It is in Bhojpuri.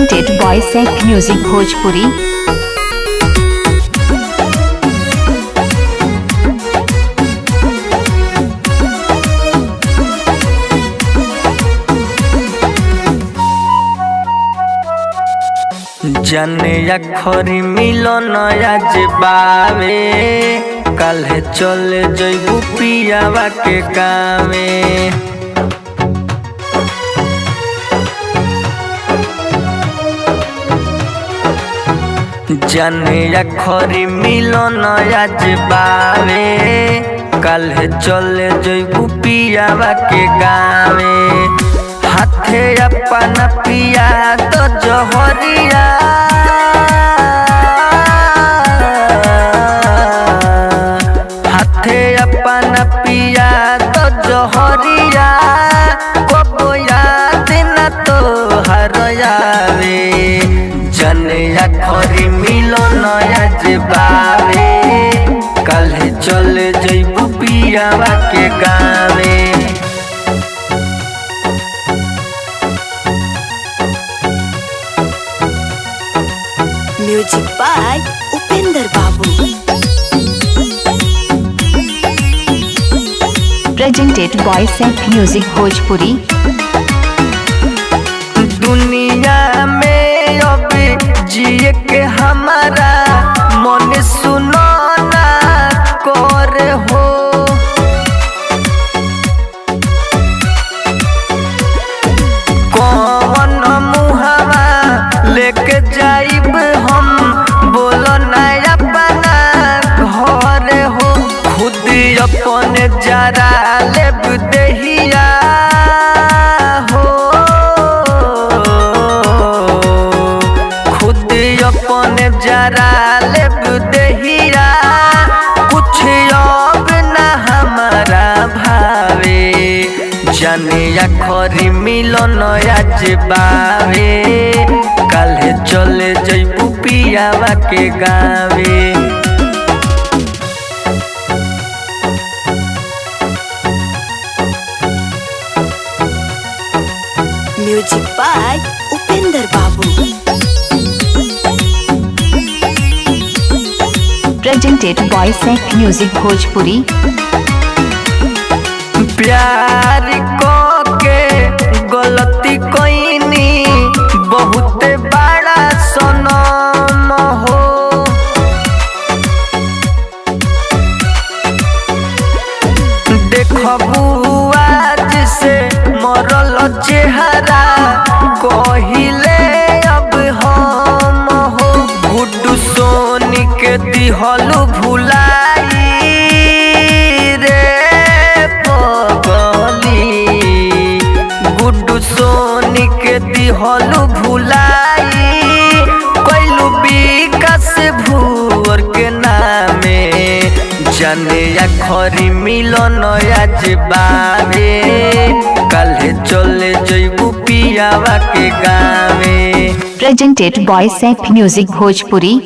Presented by Sec Music Bhojpuri। जने अखरी मिलन आज बावे काल्हे चले जइबू पियावा के गावे। जने अखरी मिलन आज बावे काल्हे चले जइबू पियावा के गावे। हाथे अपन पिया तो जहरिया हाथे अपन पिया तो जहरिया कबो याद न तो हरयावे। जने अखरी मिलन आज बावे काल्हे चले जइबू पियावा के गावे। म्यूजिक बाय उपेंद्र बाबू। Presented by Sec Music Bhojpuri। दुनिया में अब जिए के हमारा मन सुनो ना कर हो। कौन मुहावा लेके जाइब हम बोलो ना अपना घर हो। खुद अपने जरा लेब देहिया हो। खुद अपने जरा लेब देहिया कुछ अब ना हमारा भावे। जने अखरी मिलन आज बावे काल्हे चले जइबू पियावा के गावे। म्यूजिक बाय उपेंद्र बाबू। Presented by Sec Music Bhojpuri। प्यार को के गलती कोइनी बहुत बड़ा सनम हो। देखबू आज से मरल चेहरा कहिले अब हम हो। गुड्डू सोनी के दिहलू भुलाई रे पगली। गुड्डू सोनी के दिहलू भुलाई कैलू विकास भूअर के नामे। जने अखरी मिलन आज बावे काल्हे चले जइबू पियावा के गावे। Presented by Sec Music Bhojpuri।